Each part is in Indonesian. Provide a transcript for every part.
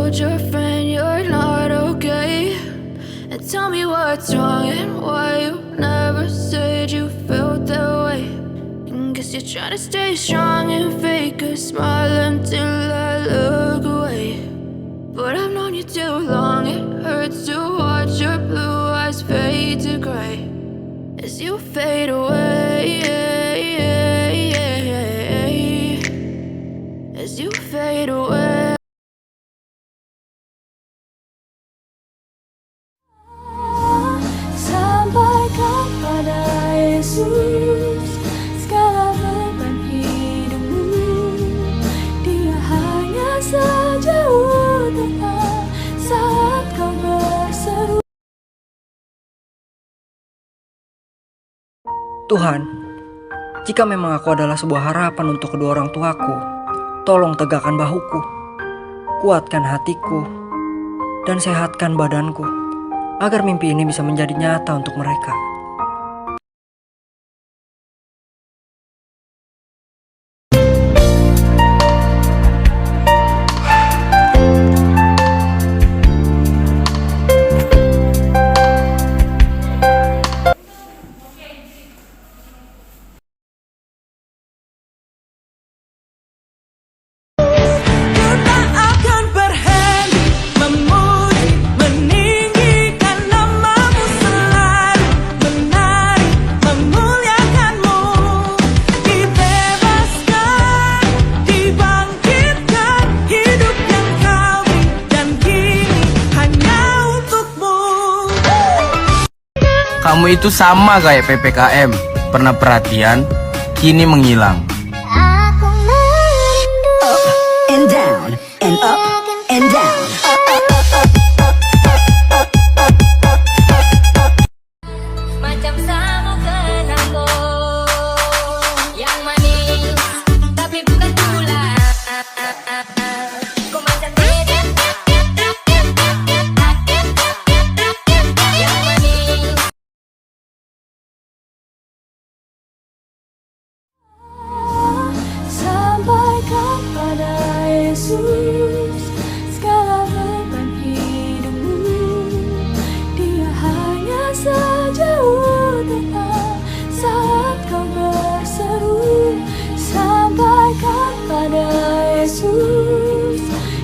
told your friend you're not okay, and tell me what's wrong and why you never said you felt that way. And guess you're trying to stay strong and fake a smile until I look away. But I've known you too long, it hurts to watch your blue eyes fade to gray as you fade away, as you fade away. Sampaikan pada Yesus segala beban hidupmu. Dia hanya saja utara saat kau berseru. Tuhan, jika memang aku adalah sebuah harapan untuk kedua orang tuaku, tolong tegakkan bahuku, kuatkan hatiku, dan sehatkan badanku, agar mimpi ini bisa menjadi nyata untuk mereka. Kamu itu sama kayak PPKM, pernah perhatian, kini menghilang. Aku merindu. Up and down and up and down. Macam sambutan aku yang manis, tapi bukan gula. Kau macam beda yang manis. Sampaikan pada Yesus segala beban hidupmu. Dia hanya saja utara saat kau berseru. Sampaikan pada Yesus,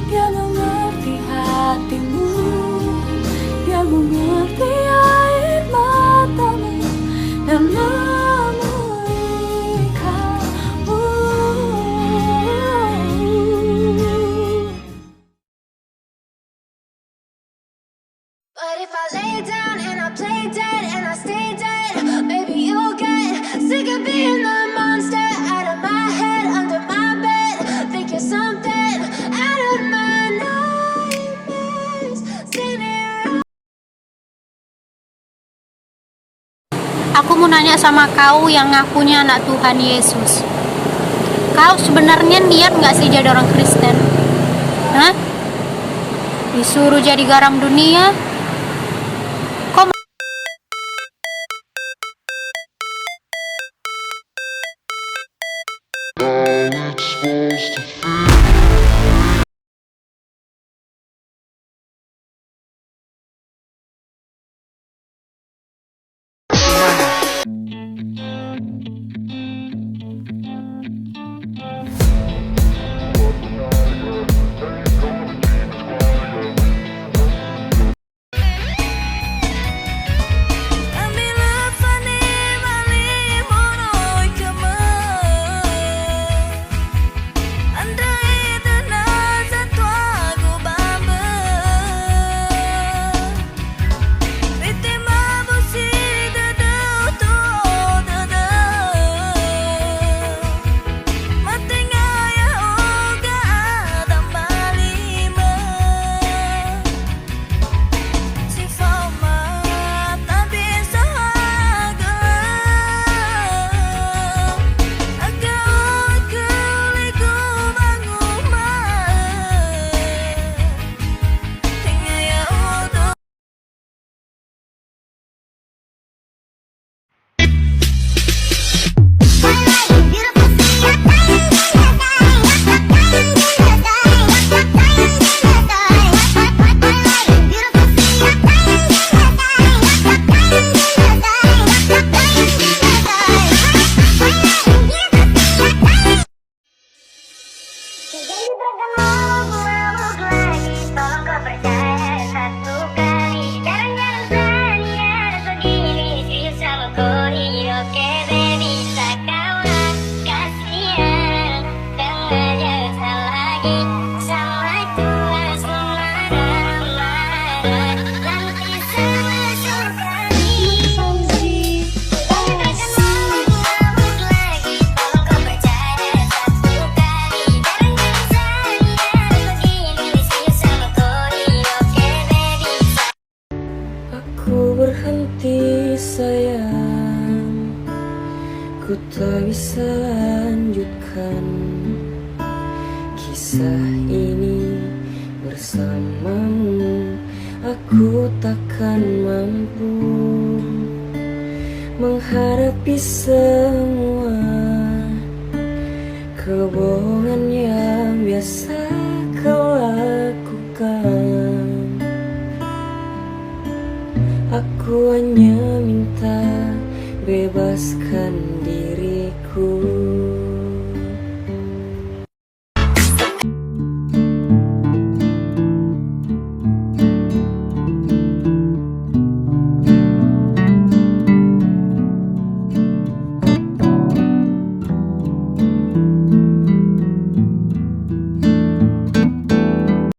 Dia mengerti hatimu, Dia mengerti air matamu dan memulihkanmu. But if I lay down and I play dead and I stay dead, baby, you'll get sick of being the monster out of my head, under my bed, thinking something out of my nightmares. Standing around. Aku mau nanya sama kau yang ngakunya anak Tuhan Yesus. Kau sebenarnya niat nggak sih jadi orang Kristen? Hah? Disuruh jadi garam dunia? Kok Andai melupakan kisah ini bersamamu. Aku takkan mampu menghadapi semua kebohongan yang biasa kau lakukan. Aku hanya minta bebaskan